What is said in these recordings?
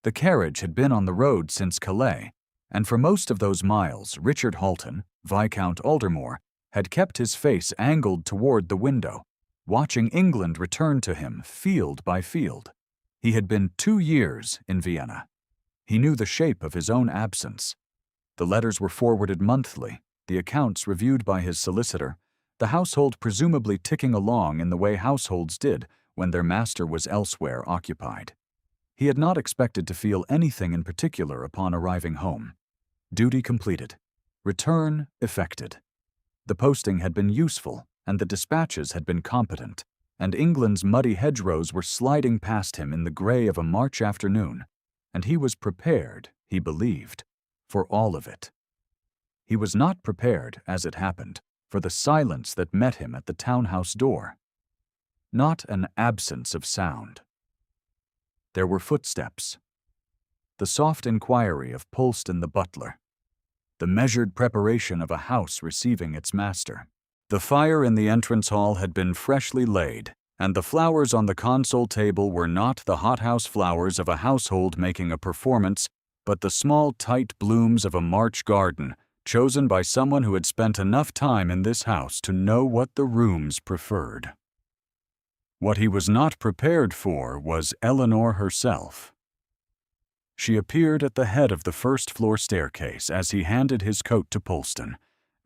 The carriage had been on the road since Calais, and for most of those miles Richard Halton, Viscount Aldermore, had kept his face angled toward the window, watching England return to him field by field. He had been 2 years in Vienna. He knew the shape of his own absence. The letters were forwarded monthly, the accounts reviewed by his solicitor, the household presumably ticking along in the way households did when their master was elsewhere occupied. He had not expected to feel anything in particular upon arriving home. Duty completed. Return effected. The posting had been useful, and the dispatches had been competent, and England's muddy hedgerows were sliding past him in the gray of a March afternoon, and he was prepared, he believed, for all of it. He was not prepared, as it happened, for the silence that met him at the townhouse door. Not an absence of sound. There were footsteps. The soft inquiry of Polston the butler. The measured preparation of a house receiving its master. The fire in the entrance hall had been freshly laid, and the flowers on the console table were not the hothouse flowers of a household making a performance, but the small tight blooms of a March garden, chosen by someone who had spent enough time in this house to know what the rooms preferred. What he was not prepared for was Eleanor herself. She appeared at the head of the first-floor staircase as he handed his coat to Polston,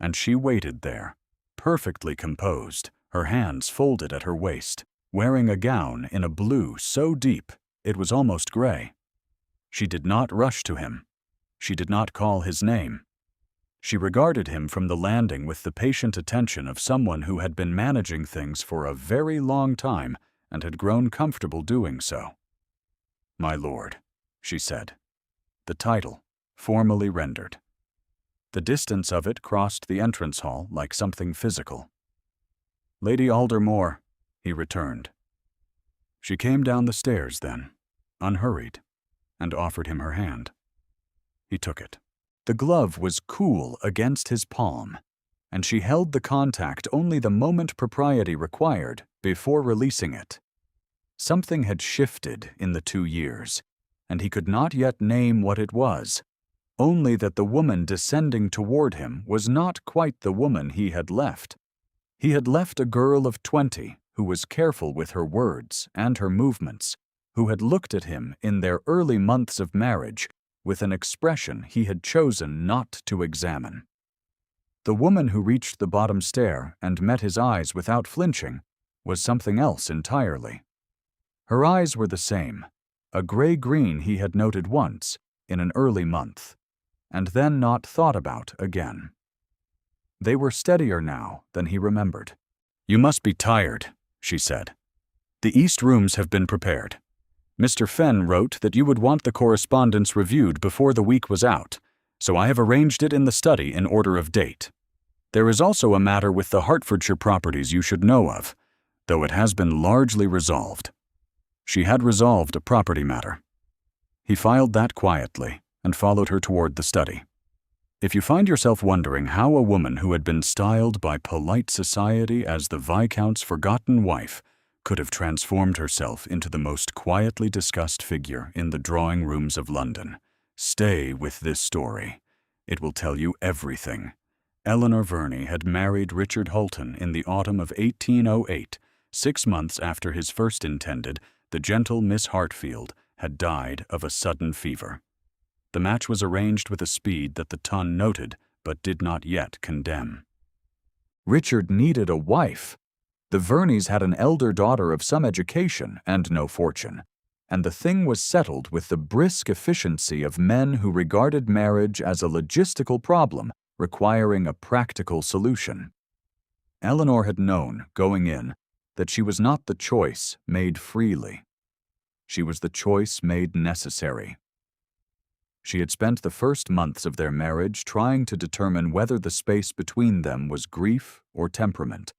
and she waited there, perfectly composed, her hands folded at her waist, wearing a gown in a blue so deep it was almost gray. She did not rush to him. She did not call his name. She regarded him from the landing with the patient attention of someone who had been managing things for a very long time and had grown comfortable doing so. "My lord," she said. The title, formally rendered. The distance of it crossed the entrance hall like something physical. "Lady Aldermore," he returned. She came down the stairs then, unhurried, and offered him her hand. He took it. The glove was cool against his palm, and she held the contact only the moment propriety required before releasing it. Something had shifted in the 2 years, and he could not yet name what it was, only that the woman descending toward him was not quite the woman he had left. He had left a girl of 20 who was careful with her words and her movements, who had looked at him in their early months of marriage with an expression he had chosen not to examine. The woman who reached the bottom stair and met his eyes without flinching was something else entirely. Her eyes were the same, a gray-green he had noted once in an early month, and then not thought about again. They were steadier now than he remembered. "You must be tired," she said. "The east rooms have been prepared. Mr. Fenn wrote that you would want the correspondence reviewed before the week was out, so I have arranged it in the study in order of date. There is also a matter with the Hertfordshire properties you should know of, though it has been largely resolved." She had resolved a property matter. He filed that quietly and followed her toward the study. If you find yourself wondering how a woman who had been styled by polite society as the Viscount's forgotten wife could have transformed herself into the most quietly discussed figure in the drawing rooms of London, stay with this story. It will tell you everything. Eleanor Verney had married Richard Halton in the autumn of 1808, 6 months after his first intended, the gentle Miss Hartfield, had died of a sudden fever. The match was arranged with a speed that the Ton noted, but did not yet condemn. Richard needed a wife. The Verneys had an elder daughter of some education and no fortune, and the thing was settled with the brisk efficiency of men who regarded marriage as a logistical problem requiring a practical solution. Eleanor had known, going in, that she was not the choice made freely. She was the choice made necessary. She had spent the first months of their marriage trying to determine whether the space between them was grief or temperament,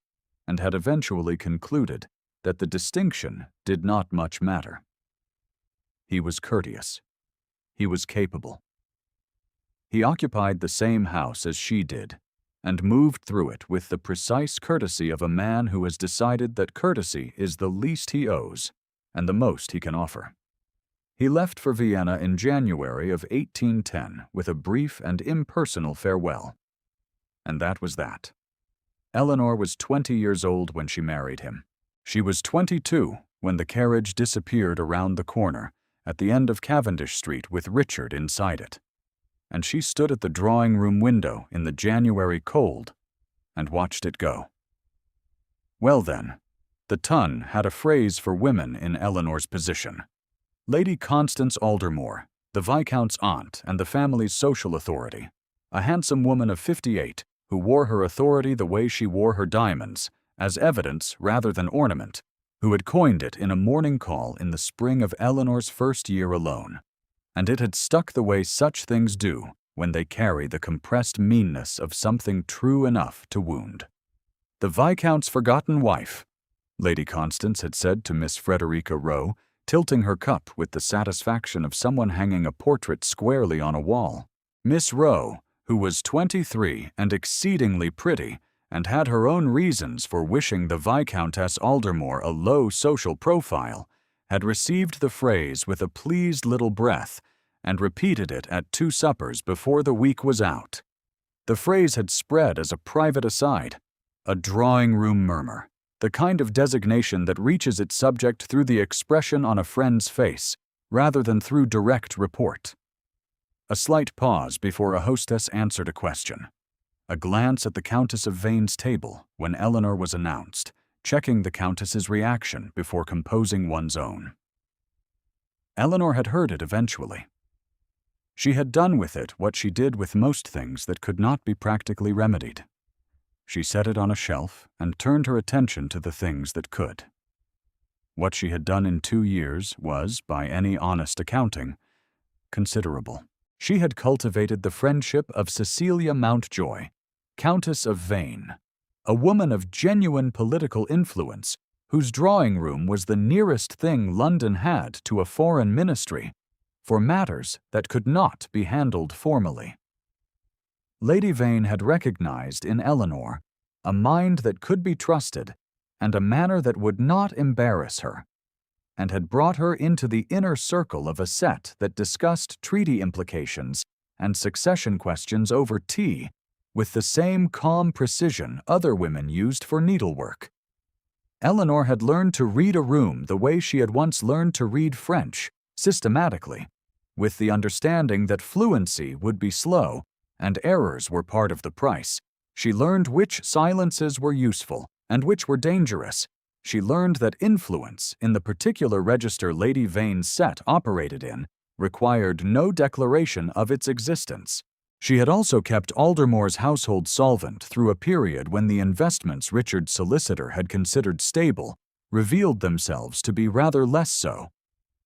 and had eventually concluded that the distinction did not much matter. He was courteous. He was capable. He occupied the same house as she did, and moved through it with the precise courtesy of a man who has decided that courtesy is the least he owes and the most he can offer. He left for Vienna in January of 1810 with a brief and impersonal farewell. And that was that. Eleanor was 20 years old when she married him. She was 22 when the carriage disappeared around the corner at the end of Cavendish Street with Richard inside it. And she stood at the drawing-room window in the January cold and watched it go. Well then, the Ton had a phrase for women in Eleanor's position. Lady Constance Aldermore, the Viscount's aunt and the family's social authority, a handsome woman of 58 who wore her authority the way she wore her diamonds, as evidence rather than ornament, who had coined it in a morning call in the spring of Eleanor's first year alone. And it had stuck the way such things do when they carry the compressed meanness of something true enough to wound. The Viscount's forgotten wife, Lady Constance had said to Miss Frederica Rowe, tilting her cup with the satisfaction of someone hanging a portrait squarely on a wall. Miss Rowe, who was 23 and exceedingly pretty, and had her own reasons for wishing the Viscountess Aldermore a low social profile, had received the phrase with a pleased little breath and repeated it at 2 suppers before the week was out. The phrase had spread as a private aside, a drawing-room murmur, the kind of designation that reaches its subject through the expression on a friend's face, rather than through direct report. A slight pause before a hostess answered a question. A glance at the Countess of Vane's table when Eleanor was announced, checking the Countess's reaction before composing one's own. Eleanor had heard it eventually. She had done with it what she did with most things that could not be practically remedied. She set it on a shelf and turned her attention to the things that could. What she had done in 2 years was, by any honest accounting, considerable. She had cultivated the friendship of Cecilia Mountjoy, Countess of Vane, a woman of genuine political influence, whose drawing-room was the nearest thing London had to a foreign ministry for matters that could not be handled formally. Lady Vane had recognized in Eleanor a mind that could be trusted and a manner that would not embarrass her, and had brought her into the inner circle of a set that discussed treaty implications and succession questions over tea with the same calm precision other women used for needlework. Eleanor had learned to read a room the way she had once learned to read French, systematically, with the understanding that fluency would be slow and errors were part of the price. She learned which silences were useful and which were dangerous. She learned that influence in the particular register Lady Vane's set operated in required no declaration of its existence. She had also kept Aldermore's household solvent through a period when the investments Richard's solicitor had considered stable revealed themselves to be rather less so.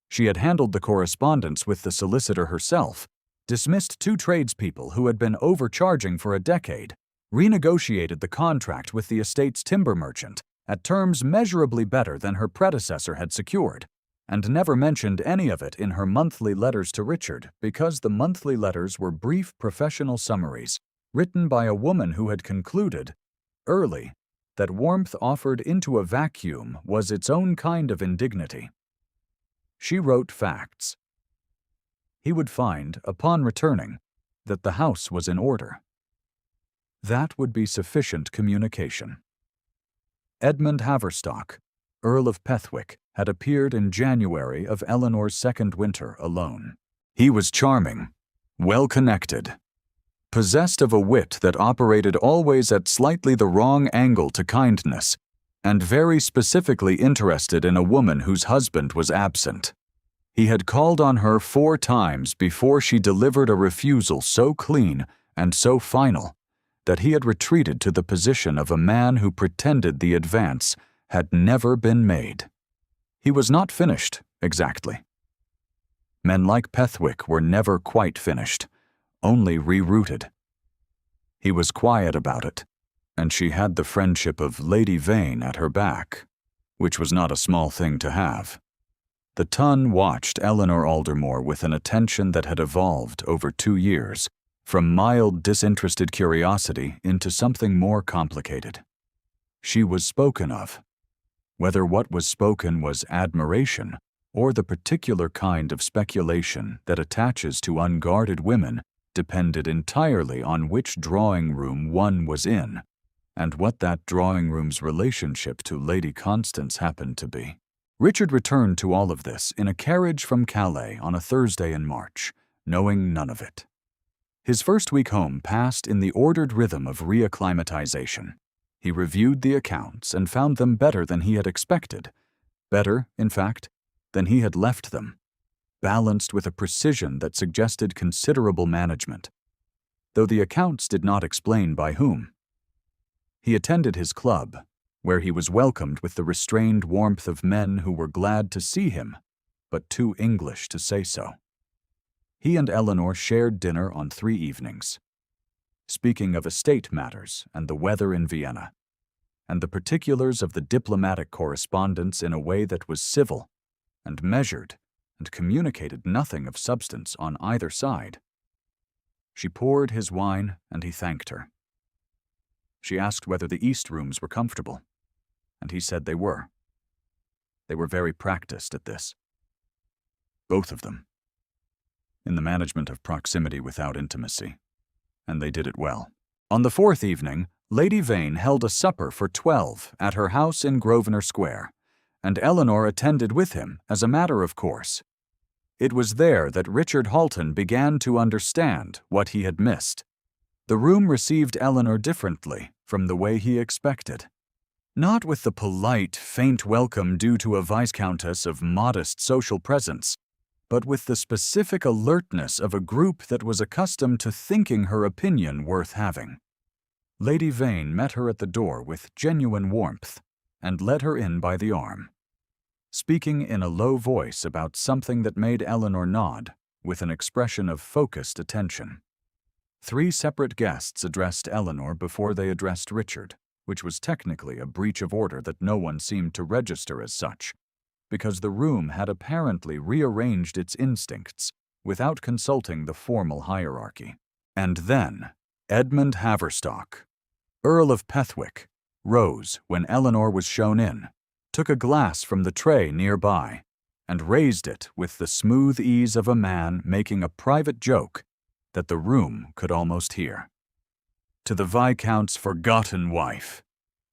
She had handled the correspondence with the solicitor herself, dismissed 2 tradespeople who had been overcharging for a decade, renegotiated the contract with the estate's timber merchant at terms measurably better than her predecessor had secured, and never mentioned any of it in her monthly letters to Richard because the monthly letters were brief professional summaries written by a woman who had concluded, early, that warmth offered into a vacuum was its own kind of indignity. She wrote facts. He would find, upon returning, that the house was in order. That would be sufficient communication. Edmund Haverstock, Earl of Pethwick, had appeared in January of Eleanor's second winter alone. He was charming, well-connected, possessed of a wit that operated always at slightly the wrong angle to kindness, and very specifically interested in a woman whose husband was absent. He had called on her 4 times before she delivered a refusal so clean and so final that he had retreated to the position of a man who pretended the advance had never been made. He was not finished, exactly. Men like Pethwick were never quite finished, only rerouted. He was quiet about it, and she had the friendship of Lady Vane at her back, which was not a small thing to have. The Ton watched Eleanor Aldermore with an attention that had evolved over 2 years, from mild disinterested curiosity into something more complicated. She was spoken of. Whether what was spoken was admiration or the particular kind of speculation that attaches to unguarded women depended entirely on which drawing room one was in, and what that drawing room's relationship to Lady Constance happened to be. Richard returned to all of this in a carriage from Calais on a Thursday in March, knowing none of it. His first week home passed in the ordered rhythm of reacclimatization. He reviewed the accounts and found them better than he had expected, better, in fact, than he had left them, balanced with a precision that suggested considerable management, though the accounts did not explain by whom. He attended his club, where he was welcomed with the restrained warmth of men who were glad to see him, but too English to say so. He and Eleanor shared dinner on 3 evenings, speaking of estate matters and the weather in Vienna, and the particulars of the diplomatic correspondence in a way that was civil and measured and communicated nothing of substance on either side. She poured his wine, and he thanked her. She asked whether the East rooms were comfortable, and he said they were. They were very practiced at this. Both of them. In the management of proximity without intimacy, and they did it well. On the 4th evening, Lady Vane held a supper for 12 at her house in Grosvenor Square, and Eleanor attended with him as a matter of course. It was there that Richard Halton began to understand what he had missed. The room received Eleanor differently from the way he expected. Not with the polite, faint welcome due to a viscountess of modest social presence, but with the specific alertness of a group that was accustomed to thinking her opinion worth having. Lady Vane met her at the door with genuine warmth and led her in by the arm, speaking in a low voice about something that made Eleanor nod with an expression of focused attention. 3 separate guests addressed Eleanor before they addressed Richard, which was technically a breach of order that no one seemed to register as such, because the room had apparently rearranged its instincts without consulting the formal hierarchy. And then Edmund Haverstock, Earl of Pethwick, rose when Eleanor was shown in, took a glass from the tray nearby, and raised it with the smooth ease of a man making a private joke that the room could almost hear. "To the Viscount's forgotten wife,"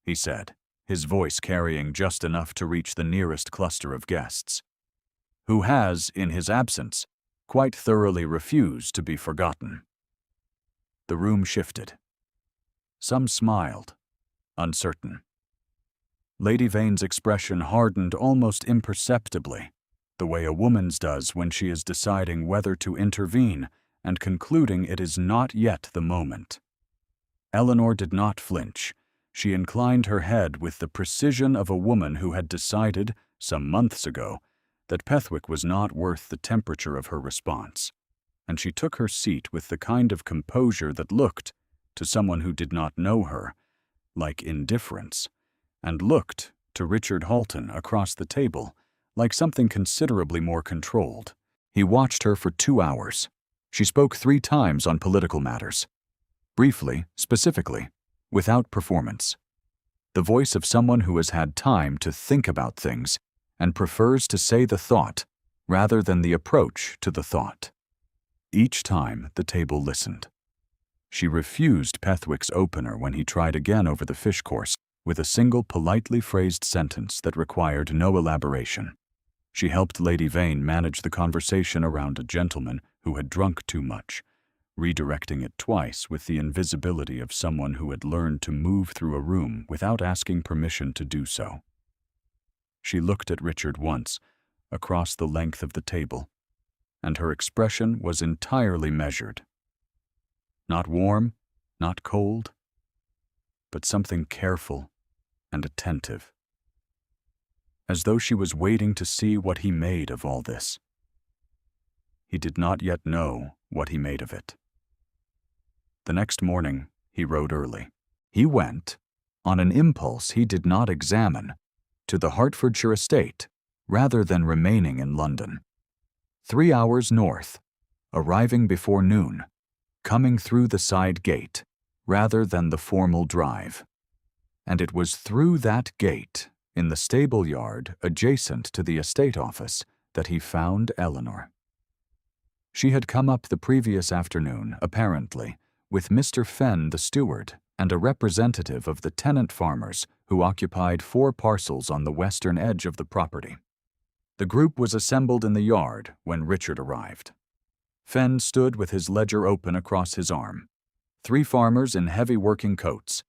he said, his voice carrying just enough to reach the nearest cluster of guests, "who has, in his absence, quite thoroughly refused to be forgotten." The room shifted. Some smiled, uncertain. Lady Vane's expression hardened almost imperceptibly, the way a woman's does when she is deciding whether to intervene and concluding it is not yet the moment. Eleanor did not flinch. She inclined her head with the precision of a woman who had decided, some months ago, that Pethwick was not worth the temperature of her response, and she took her seat with the kind of composure that looked, to someone who did not know her, like indifference, and looked, to Richard Halton across the table, like something considerably more controlled. He watched her for 2 hours. She spoke 3 times on political matters. Briefly, specifically, without performance. The voice of someone who has had time to think about things and prefers to say the thought rather than the approach to the thought. Each time the table listened. She refused Pethwick's opener when he tried again over the fish course with a single politely phrased sentence that required no elaboration. She helped Lady Vane manage the conversation around a gentleman who had drunk too much, redirecting it twice with the invisibility of someone who had learned to move through a room without asking permission to do so. She looked at Richard once, across the length of the table, and her expression was entirely measured. Not warm, not cold, but something careful and attentive, as though she was waiting to see what he made of all this. He did not yet know what he made of it. The next morning, he rode early. He went, on an impulse he did not examine, to the Hertfordshire estate, rather than remaining in London. 3 hours north, arriving before noon, coming through the side gate, rather than the formal drive. And it was through that gate, in the stable yard adjacent to the estate office, that he found Eleanor. She had come up the previous afternoon, apparently, with Mr. Fenn the steward and a representative of the tenant farmers who occupied 4 parcels on the western edge of the property. The group was assembled in the yard when Richard arrived. Fenn stood with his ledger open across his arm. 3 farmers in heavy working coats,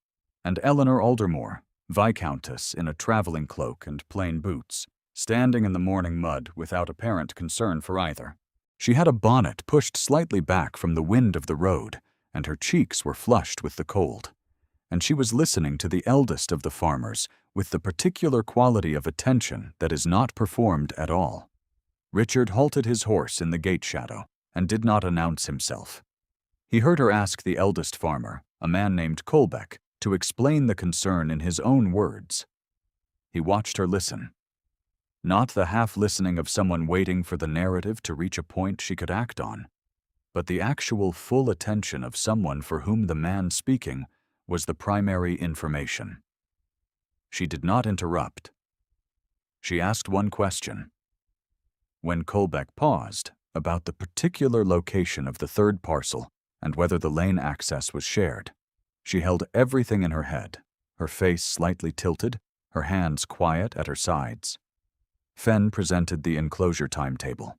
and Eleanor Aldermore, Viscountess in a traveling cloak and plain boots, standing in the morning mud without apparent concern for either. She had a bonnet pushed slightly back from the wind of the road, and her cheeks were flushed with the cold. And she was listening to the eldest of the farmers with the particular quality of attention that is not performed at all. Richard halted his horse in the gate shadow and did not announce himself. He heard her ask the eldest farmer, a man named Colbeck, to explain the concern in his own words. He watched her listen. Not the half-listening of someone waiting for the narrative to reach a point she could act on, but the actual full attention of someone for whom the man speaking was the primary information. She did not interrupt. She asked one question. When Colbeck paused, about the particular location of the 3rd parcel and whether the lane access was shared, she held everything in her head, her face slightly tilted, her hands quiet at her sides. Fenn presented the enclosure timetable.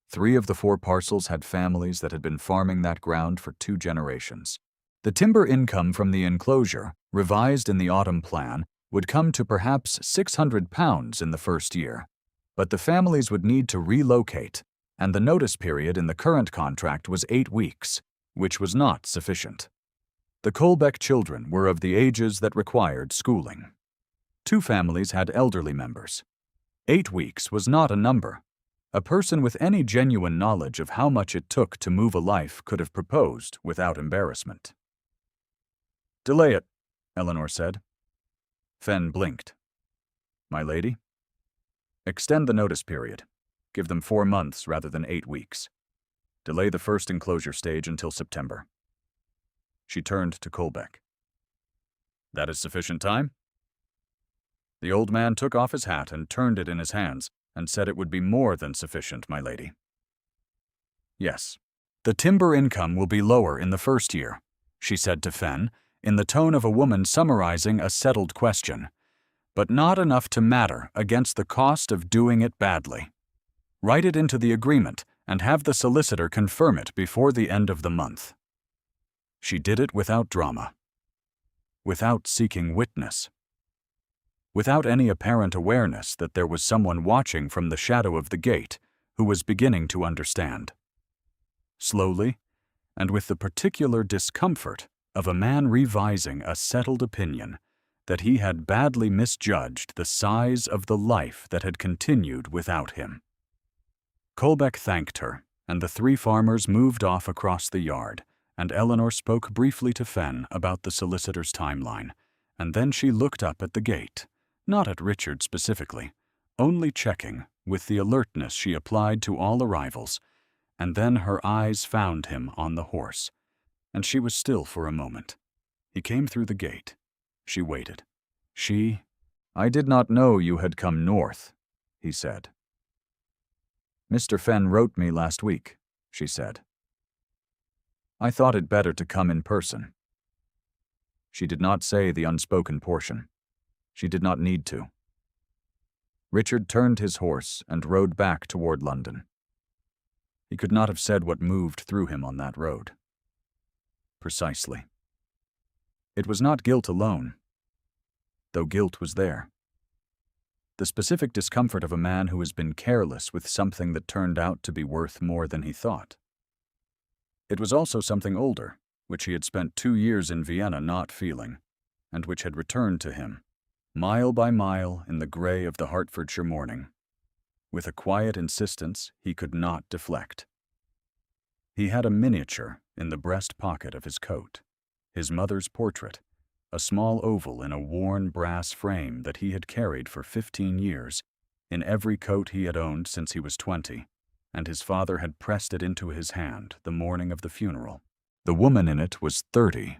3 of the 4 parcels had families that had been farming that ground for 2 generations. The timber income from the enclosure, revised in the autumn plan, would come to perhaps £600 in the first year, but the families would need to relocate, and the notice period in the current contract was 8 weeks, which was not sufficient. The Colbeck children were of the ages that required schooling. 2 families had elderly members. 8 weeks was not a number. A person with any genuine knowledge of how much it took to move a life could have proposed without embarrassment. "Delay it," Eleanor said. Fenn blinked. "My lady?" "Extend the notice period. Give them 4 months rather than 8 weeks. Delay the first enclosure stage until September." She turned to Colbeck. "That is sufficient time?" The old man took off his hat and turned it in his hands and said it would be more than sufficient, my lady. "Yes. The timber income will be lower in the first year," she said to Fenn, in the tone of a woman summarizing a settled question, "but not enough to matter against the cost of doing it badly. Write it into the agreement and have the solicitor confirm it before the end of the month." She did it without drama, without seeking witness, without any apparent awareness that there was someone watching from the shadow of the gate who was beginning to understand. Slowly, and with the particular discomfort of a man revising a settled opinion that he had badly misjudged the size of the life that had continued without him. Colbeck thanked her, and the 3 farmers moved off across the yard, and Eleanor spoke briefly to Fenn about the solicitor's timeline, and then she looked up at the gate, not at Richard specifically, only checking, with the alertness she applied to all arrivals, and then her eyes found him on the horse, and she was still for a moment. He came through the gate. She waited. "I did not know you had come north," he said. "Mr. Fenn wrote me last week," she said. "I thought it better to come in person." She did not say the unspoken portion. She did not need to. Richard turned his horse and rode back toward London. He could not have said what moved through him on that road. Precisely. It was not guilt alone, though guilt was there. The specific discomfort of a man who has been careless with something that turned out to be worth more than he thought. It was also something older, which he had spent 2 years in Vienna not feeling, and which had returned to him, mile by mile in the gray of the Hertfordshire morning, with a quiet insistence he could not deflect. He had a miniature in the breast pocket of his coat, his mother's portrait, a small oval in a worn brass frame that he had carried for 15 years, in every coat he had owned since he was 20, and his father had pressed it into his hand the morning of the funeral. The woman in it was 30,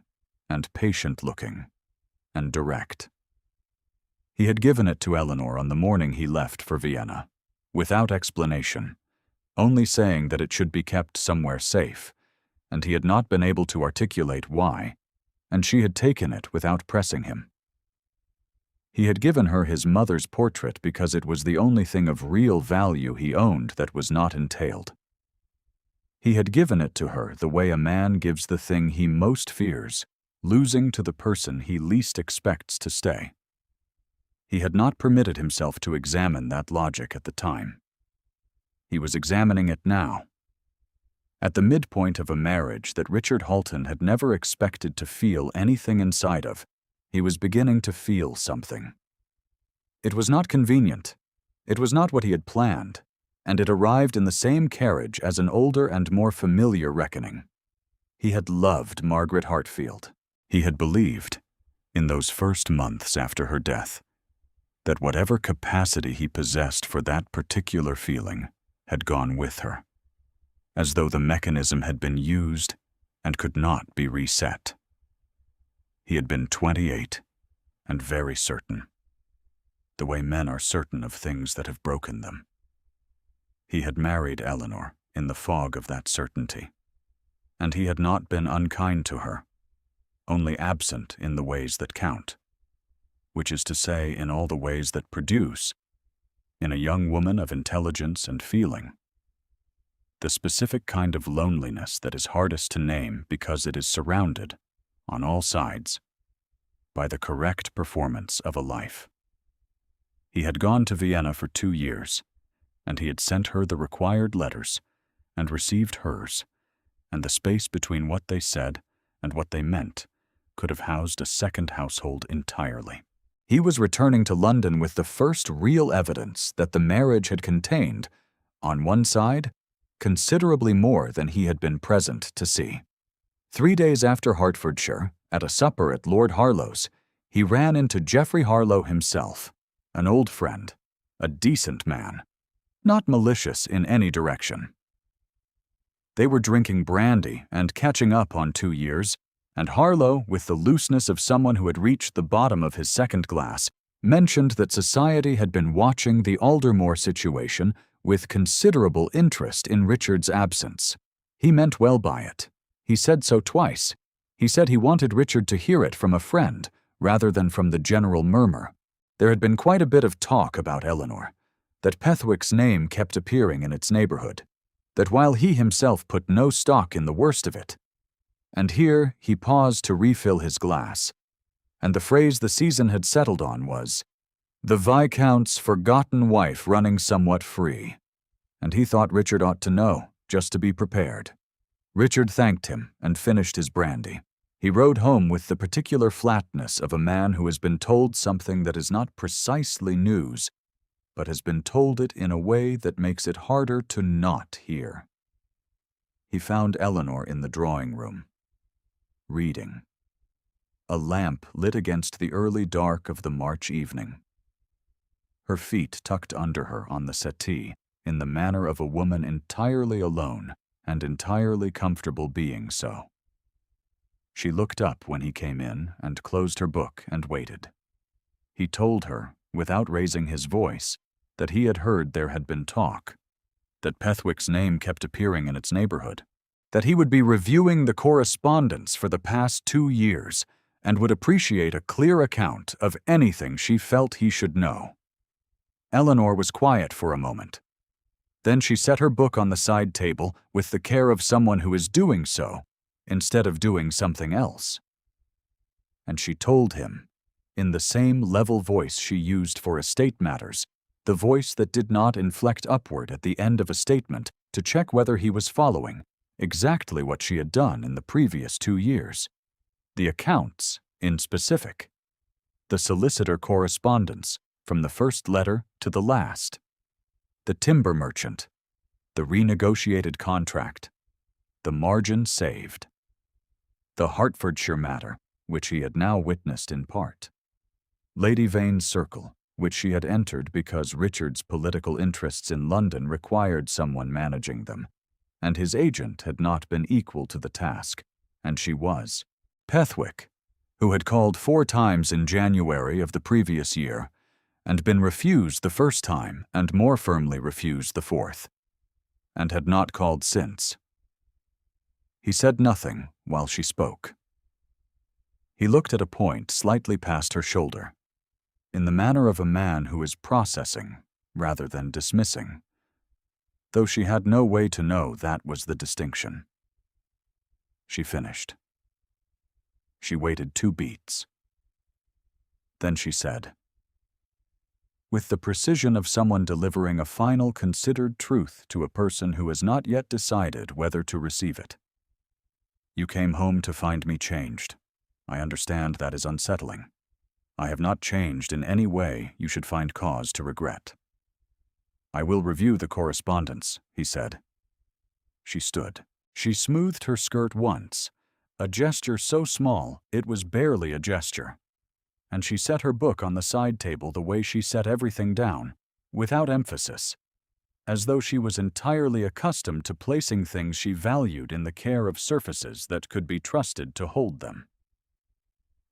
and patient-looking, and direct. He had given it to Eleanor on the morning he left for Vienna, without explanation, only saying that it should be kept somewhere safe, and he had not been able to articulate why, and she had taken it without pressing him. He had given her his mother's portrait because it was the only thing of real value he owned that was not entailed. He had given it to her the way a man gives the thing he most fears, losing to the person he least expects to stay. He had not permitted himself to examine that logic at the time. He was examining it now. At the midpoint of a marriage that Richard Halton had never expected to feel anything inside of, he was beginning to feel something. It was not convenient. It was not what he had planned, and it arrived in the same carriage as an older and more familiar reckoning. He had loved Margaret Hartfield. He had believed, in those first months after her death, that whatever capacity he possessed for that particular feeling had gone with her, as though the mechanism had been used and could not be reset. He had been 28 and very certain, the way men are certain of things that have broken them. He had married Eleanor in the fog of that certainty, and he had not been unkind to her, only absent in the ways that count, which is to say, in all the ways that produce, in a young woman of intelligence and feeling, the specific kind of loneliness that is hardest to name because it is surrounded, on all sides, by the correct performance of a life. He had gone to Vienna for 2 years, and he had sent her the required letters, and received hers, and the space between what they said and what they meant could have housed a second household entirely. He was returning to London with the first real evidence that the marriage had contained, on one side, considerably more than he had been present to see. 3 days after Hertfordshire, at a supper at Lord Harlow's, he ran into Geoffrey Harlow himself, an old friend, a decent man, not malicious in any direction. They were drinking brandy and catching up on 2 years, and Harlow, with the looseness of someone who had reached the bottom of his second glass, mentioned that society had been watching the Aldermore situation with considerable interest in Richard's absence. He meant well by it. He said so twice. He said he wanted Richard to hear it from a friend, rather than from the general murmur. There had been quite a bit of talk about Eleanor, that Pethwick's name kept appearing in its neighborhood, that while he himself put no stock in the worst of it. And here he paused to refill his glass, and the phrase the season had settled on was, "The Viscount's forgotten wife running somewhat free," and he thought Richard ought to know, just to be prepared. Richard thanked him and finished his brandy. He rode home with the particular flatness of a man who has been told something that is not precisely news, but has been told it in a way that makes it harder to not hear. He found Eleanor in the drawing-room, reading. A lamp lit against the early dark of the March evening. Her feet tucked under her on the settee in the manner of a woman entirely alone and entirely comfortable being so. She looked up when he came in and closed her book and waited. He told her, without raising his voice, that he had heard there had been talk, that Pethwick's name kept appearing in its neighborhood, that he would be reviewing the correspondence for the past 2 years and would appreciate a clear account of anything she felt he should know. Eleanor was quiet for a moment. Then she set her book on the side table with the care of someone who is doing so, instead of doing something else. And she told him, in the same level voice she used for estate matters, the voice that did not inflect upward at the end of a statement to check whether he was following, exactly what she had done in the previous 2 years. The accounts, in specific. The solicitor correspondence, from the first letter to the last. The timber merchant. The renegotiated contract. The margin saved. The Hertfordshire matter, which he had now witnessed in part. Lady Vane's circle, which she had entered because Richard's political interests in London required someone managing them, and his agent had not been equal to the task, and she was. Pethwick, who had called 4 times in January of the previous year, and been refused the first time and more firmly refused the fourth, and had not called since. He said nothing while she spoke. He looked at a point slightly past her shoulder, in the manner of a man who is processing rather than dismissing, though she had no way to know that was the distinction. She finished. She waited 2 beats. Then she said, with the precision of someone delivering a final considered truth to a person who has not yet decided whether to receive it, "You came home to find me changed. I understand that is unsettling. I have not changed in any way you should find cause to regret." "I will review the correspondence," he said. She stood. She smoothed her skirt once, a gesture so small it was barely a gesture, and she set her book on the side table the way she set everything down, without emphasis, as though she was entirely accustomed to placing things she valued in the care of surfaces that could be trusted to hold them.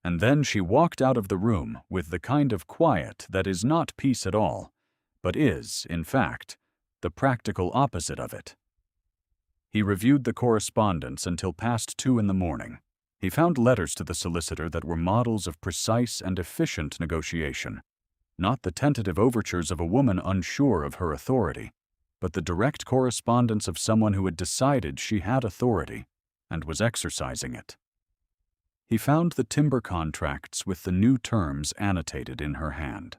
And then she walked out of the room with the kind of quiet that is not peace at all, but is, in fact, the practical opposite of it. He reviewed the correspondence until past 2 in the morning. He found letters to the solicitor that were models of precise and efficient negotiation, not the tentative overtures of a woman unsure of her authority, but the direct correspondence of someone who had decided she had authority and was exercising it. He found the timber contracts with the new terms annotated in her hand.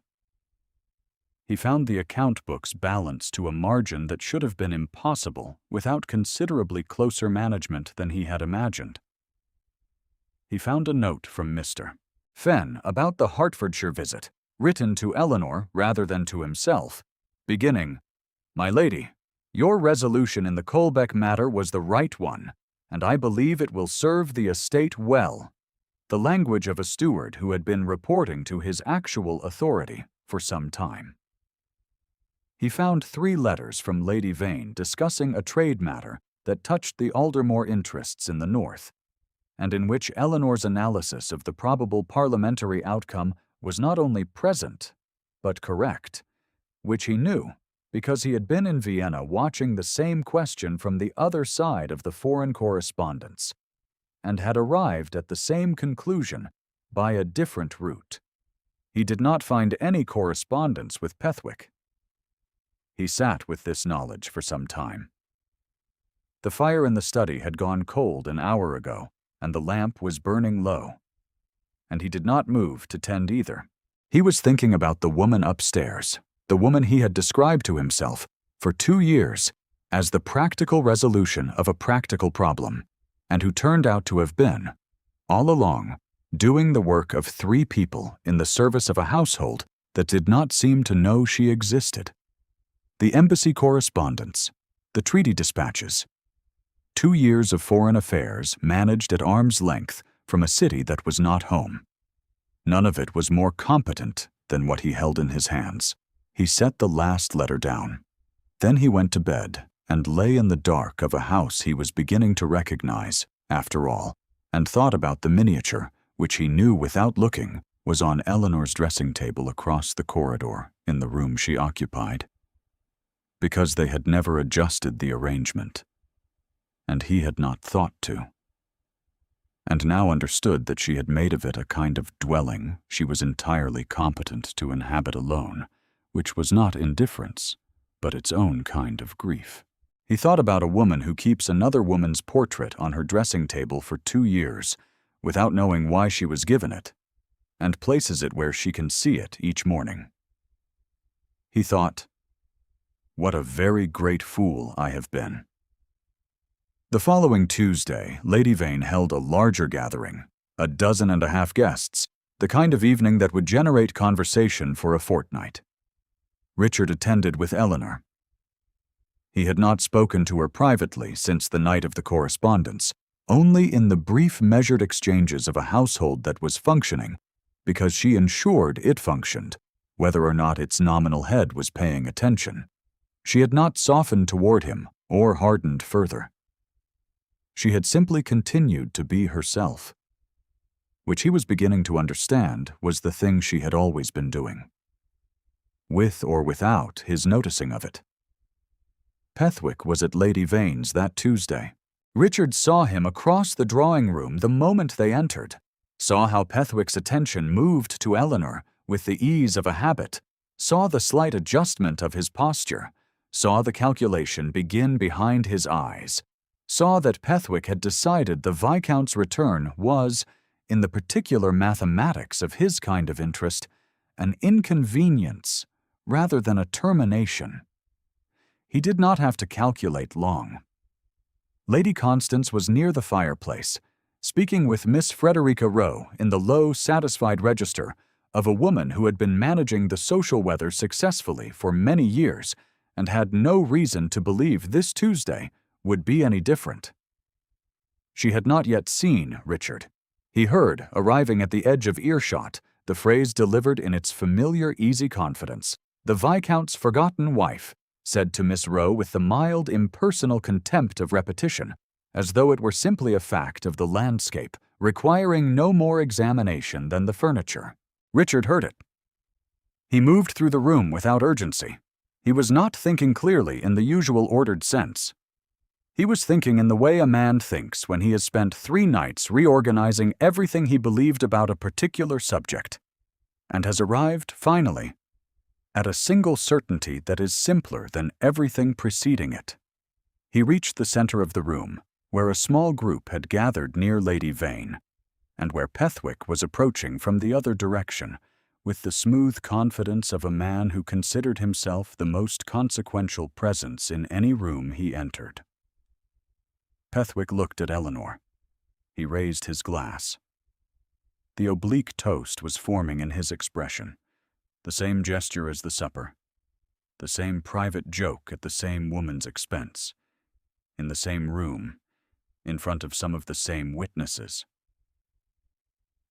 He found the account books balanced to a margin that should have been impossible without considerably closer management than he had imagined. He found a note from Mr. Fenn about the Hertfordshire visit, written to Eleanor rather than to himself, beginning, "My lady, your resolution in the Colbeck matter was the right one, and I believe it will serve the estate well," the language of a steward who had been reporting to his actual authority for some time. He found 3 letters from Lady Vane discussing a trade matter that touched the Aldermore interests in the north, and in which Eleanor's analysis of the probable parliamentary outcome was not only present, but correct, which he knew because he had been in Vienna watching the same question from the other side of the foreign correspondence, and had arrived at the same conclusion by a different route. He did not find any correspondence with Pethwick. He sat with this knowledge for some time. The fire in the study had gone cold an hour ago, and the lamp was burning low, and he did not move to tend either. He was thinking about the woman upstairs, the woman he had described to himself for 2 years as the practical resolution of a practical problem, and who turned out to have been, all along, doing the work of 3 people in the service of a household that did not seem to know she existed. The embassy correspondence, the treaty dispatches, 2 years of foreign affairs managed at arm's length from a city that was not home. None of it was more competent than what he held in his hands. He set the last letter down. Then he went to bed and lay in the dark of a house he was beginning to recognize, after all, and thought about the miniature, which he knew without looking was on Eleanor's dressing table across the corridor in the room she occupied. Because they had never adjusted the arrangement, and he had not thought to, and now understood that she had made of it a kind of dwelling she was entirely competent to inhabit alone, which was not indifference, but its own kind of grief. He thought about a woman who keeps another woman's portrait on her dressing table for 2 years, without knowing why she was given it, and places it where she can see it each morning. He thought, "What a very great fool I have been." The following Tuesday, Lady Vane held a larger gathering, 12 guests, the kind of evening that would generate conversation for a fortnight. Richard attended with Eleanor. He had not spoken to her privately since the night of the correspondence, only in the brief measured exchanges of a household that was functioning, because she ensured it functioned, whether or not its nominal head was paying attention. She had not softened toward him or hardened further. She had simply continued to be herself, which he was beginning to understand was the thing she had always been doing. with or without his noticing of it. Pethwick was at Lady Vane's that Tuesday. Richard saw him across the drawing room the moment they entered, saw how Pethwick's attention moved to Eleanor with the ease of a habit, saw the slight adjustment of his posture, saw the calculation begin behind his eyes, saw that Pethwick had decided the Viscount's return was, in the particular mathematics of his kind of interest, an inconvenience rather than a termination. He did not have to calculate long. Lady Constance was near the fireplace, speaking with Miss Frederica Rowe in the low, satisfied register of a woman who had been managing the social weather successfully for many years and had no reason to believe this Tuesday would be any different. She had not yet seen Richard. He heard, arriving at the edge of earshot, the phrase delivered in its familiar, easy confidence. "The Viscount's forgotten wife," said to Miss Rowe with the mild, impersonal contempt of repetition, as though it were simply a fact of the landscape, requiring no more examination than the furniture. Richard heard it. He moved through the room without urgency. He was not thinking clearly in the usual ordered sense. He was thinking in the way a man thinks when he has spent 3 nights reorganizing everything he believed about a particular subject, and has arrived, finally, at a single certainty that is simpler than everything preceding it. He reached the center of the room, where a small group had gathered near Lady Vane, and where Pethwick was approaching from the other direction, with the smooth confidence of a man who considered himself the most consequential presence in any room he entered. Pethwick looked at Eleanor. He raised his glass. The oblique toast was forming in his expression, the same gesture as the supper, the same private joke at the same woman's expense, in the same room, in front of some of the same witnesses.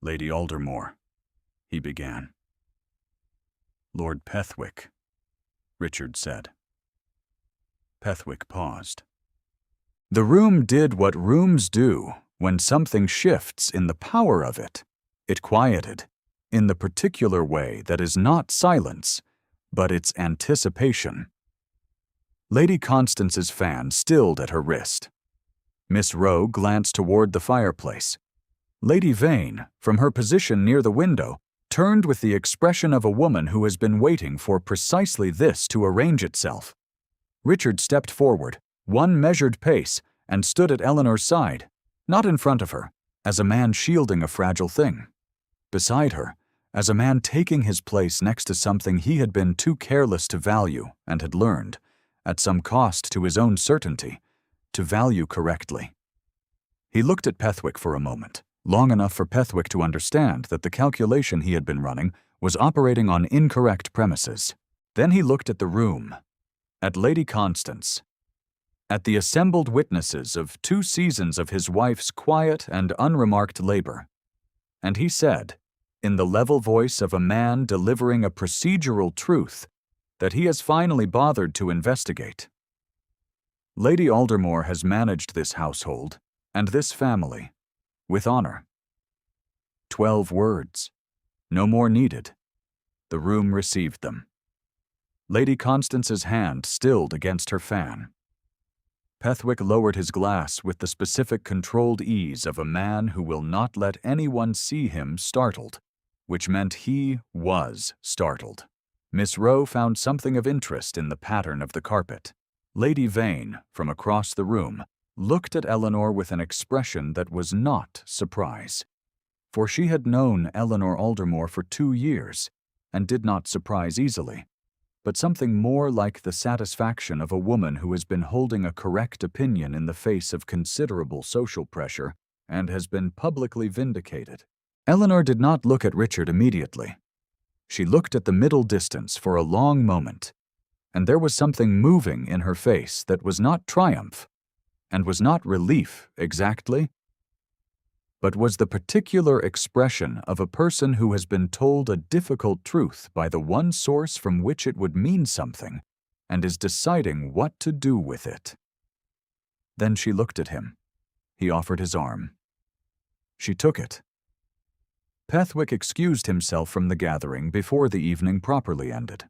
"Lady Aldermore," he began. "Lord Pethwick," Richard said. Pethwick paused. The room did what rooms do when something shifts in the power of it. It quieted, in the particular way that is not silence, but its anticipation. Lady Constance's fan stilled at her wrist. Miss Rowe glanced toward the fireplace. Lady Vane, from her position near the window, turned with the expression of a woman who has been waiting for precisely this to arrange itself. Richard stepped forward, one measured pace, and stood at Eleanor's side, not in front of her, as a man shielding a fragile thing. Beside her, as a man taking his place next to something he had been too careless to value and had learned, at some cost to his own certainty, to value correctly. He looked at Pethwick for a moment, long enough for Pethwick to understand that the calculation he had been running was operating on incorrect premises. Then he looked at the room, at Lady Constance, at the assembled witnesses of 2 seasons of his wife's quiet and unremarked labor, and he said, in the level voice of a man delivering a procedural truth that he has finally bothered to investigate. Lady Aldermore has managed this household and this family with honor. 12 words, no more needed. The room received them. Lady Constance's hand stilled against her fan. Pethwick lowered his glass with the specific controlled ease of a man who will not let anyone see him startled, which meant he was startled. Miss Rowe found something of interest in the pattern of the carpet. Lady Vane, from across the room, looked at Eleanor with an expression that was not surprise, for she had known Eleanor Aldermore for 2 years and did not surprise easily, but something more like the satisfaction of a woman who has been holding a correct opinion in the face of considerable social pressure and has been publicly vindicated. Eleanor did not look at Richard immediately. She looked at the middle distance for a long moment, and there was something moving in her face that was not triumph, and was not relief exactly, but was the particular expression of a person who has been told a difficult truth by the one source from which it would mean something, and is deciding what to do with it. Then she looked at him. He offered his arm. She took it. Pethwick excused himself from the gathering before the evening properly ended.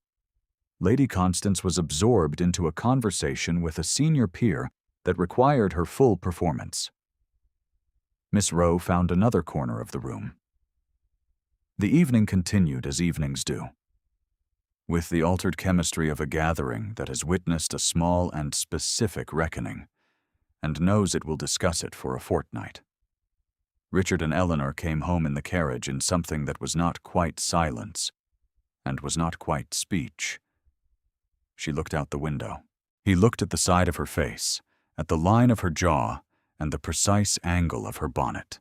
Lady Constance was absorbed into a conversation with a senior peer that required her full performance. Miss Rowe found another corner of the room. The evening continued as evenings do, with the altered chemistry of a gathering that has witnessed a small and specific reckoning, and knows it will discuss it for a fortnight. Richard and Eleanor came home in the carriage in something that was not quite silence, and was not quite speech. She looked out the window. He looked at the side of her face, at the line of her jaw, and the precise angle of her bonnet,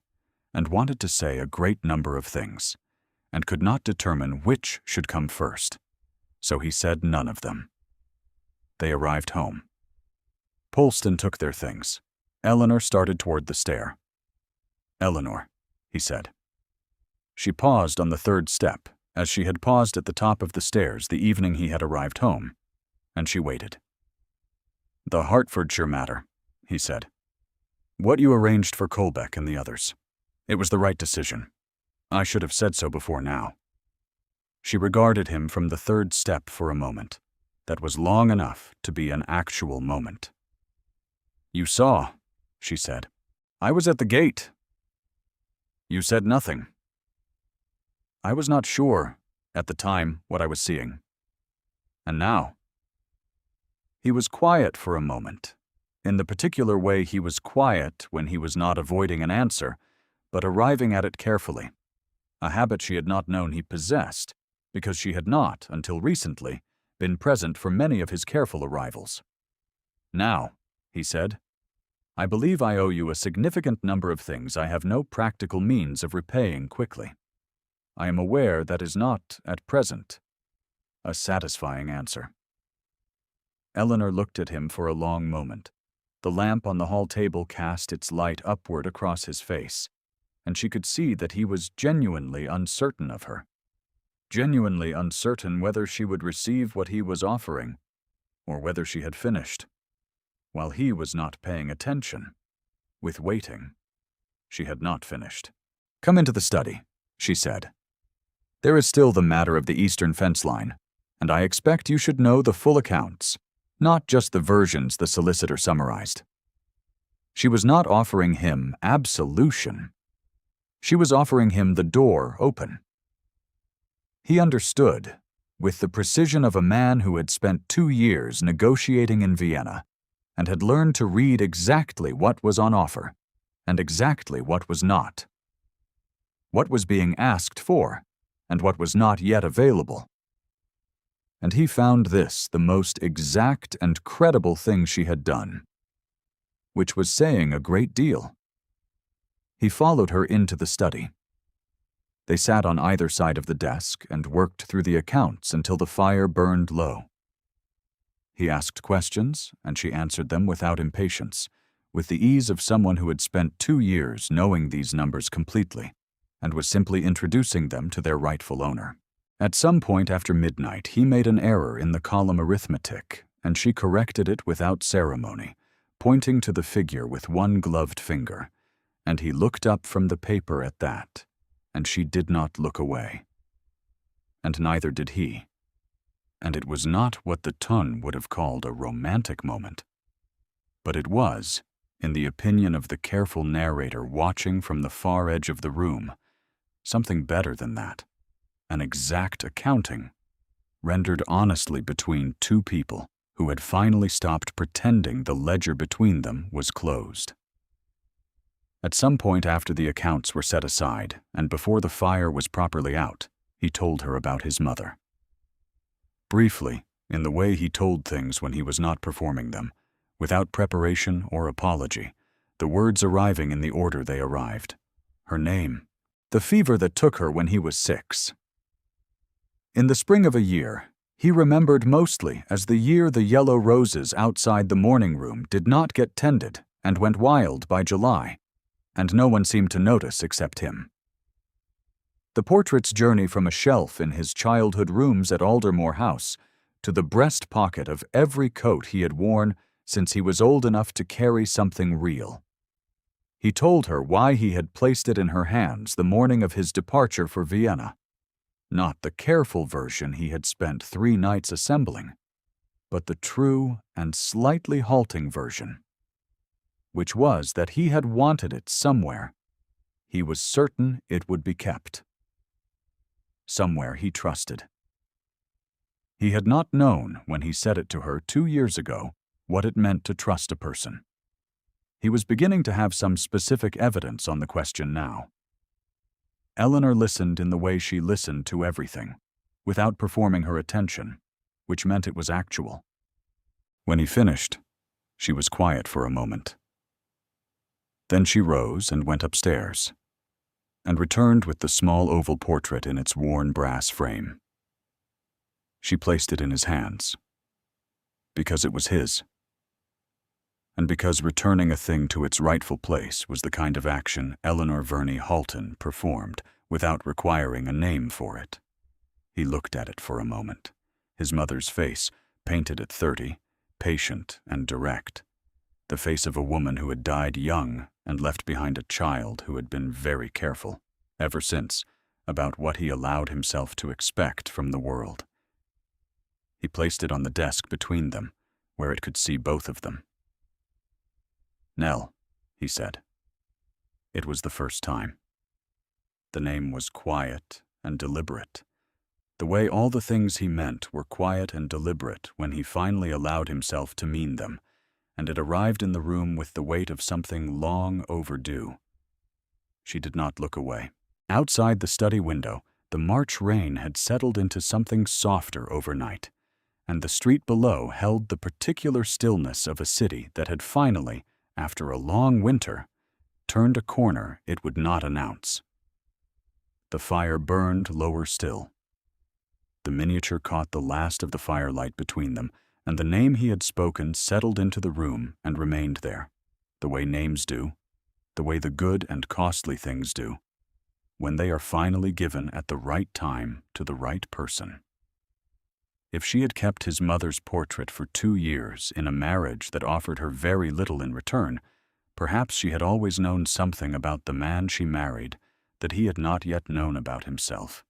and wanted to say a great number of things, and could not determine which should come first, so he said none of them. They arrived home. Polston took their things. Eleanor started toward the stair. "Eleanor," he said. She paused on the third step, as she had paused at the top of the stairs the evening he had arrived home, and she waited. "The Hertfordshire matter," he said. "What you arranged for Colbeck and the others. It was the right decision. I should have said so before now." She regarded him from the third step for a moment. That was long enough to be an actual moment. "You saw," she said. "I was at the gate." "You said nothing." "I was not sure, at the time, what I was seeing. And now?" He was quiet for a moment, in the particular way he was quiet when he was not avoiding an answer, but arriving at it carefully, a habit she had not known he possessed, because she had not, until recently, been present for many of his careful arrivals. "Now," he said, "I believe I owe you a significant number of things I have no practical means of repaying quickly. I am aware that is not, at present, a satisfying answer." Eleanor looked at him for a long moment. The lamp on the hall table cast its light upward across his face, and she could see that he was genuinely uncertain of her. Genuinely uncertain whether she would receive what he was offering, or whether she had finished, while he was not paying attention. With waiting, she had not finished. "Come into the study," she said. "There is still the matter of the eastern fence line, and I expect you should know the full accounts, not just the versions the solicitor summarized." She was not offering him absolution. She was offering him the door open. He understood, with the precision of a man who had spent 2 years negotiating in Vienna, and had learned to read exactly what was on offer, and exactly what was not. What was being asked for, and what was not yet available. And he found this the most exact and credible thing she had done, which was saying a great deal. He followed her into the study. They sat on either side of the desk and worked through the accounts until the fire burned low. He asked questions, and she answered them without impatience, with the ease of someone who had spent 2 years knowing these numbers completely, and was simply introducing them to their rightful owner. At some point after midnight, he made an error in the column arithmetic, and she corrected it without ceremony, pointing to the figure with one gloved finger, and he looked up from the paper at that, and she did not look away. And neither did he. And it was not what the Ton would have called a romantic moment, but it was, in the opinion of the careful narrator watching from the far edge of the room, something better than that. An exact accounting, rendered honestly between 2 people who had finally stopped pretending the ledger between them was closed. At some point after the accounts were set aside, and before the fire was properly out, he told her about his mother. Briefly, in the way he told things when he was not performing them, without preparation or apology, the words arriving in the order they arrived. Her name, the fever that took her when he was 6. In the spring of a year, he remembered mostly as the year the yellow roses outside the morning room did not get tended and went wild by July, and no one seemed to notice except him. The portrait's journey from a shelf in his childhood rooms at Aldermore House to the breast pocket of every coat he had worn since he was old enough to carry something real. He told her why he had placed it in her hands the morning of his departure for Vienna, Not the careful version he had spent 3 nights assembling, but the true and slightly halting version, which was that he had wanted it somewhere. He was certain it would be kept. Somewhere he trusted. He had not known, when he said it to her 2 years ago, what it meant to trust a person. He was beginning to have some specific evidence on the question now. Eleanor listened in the way she listened to everything, without performing her attention, which meant it was actual. When he finished, she was quiet for a moment. Then she rose and went upstairs, and returned with the small oval portrait in its worn brass frame. She placed it in his hands, because it was his, and because returning a thing to its rightful place was the kind of action Eleanor Verney Halton performed without requiring a name for it. He looked at it for a moment, his mother's face, painted at 30, patient and direct, the face of a woman who had died young and left behind a child who had been very careful, ever since, about what he allowed himself to expect from the world. He placed it on the desk between them, where it could see both of them. "Nell," he said. It was the first time. The name was quiet and deliberate, the way all the things he meant were quiet and deliberate when he finally allowed himself to mean them, and it arrived in the room with the weight of something long overdue. She did not look away. Outside the study window, the March rain had settled into something softer overnight, and the street below held the particular stillness of a city that had finally, after a long winter, turned a corner it would not announce. The fire burned lower still. The miniature caught the last of the firelight between them, and the name he had spoken settled into the room and remained there, the way names do, the way the good and costly things do, when they are finally given at the right time to the right person. If she had kept his mother's portrait for 2 years in a marriage that offered her very little in return, perhaps she had always known something about the man she married that he had not yet known about himself.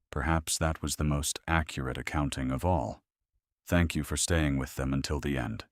Perhaps that was the most accurate accounting of all. Thank you for staying with them until the end.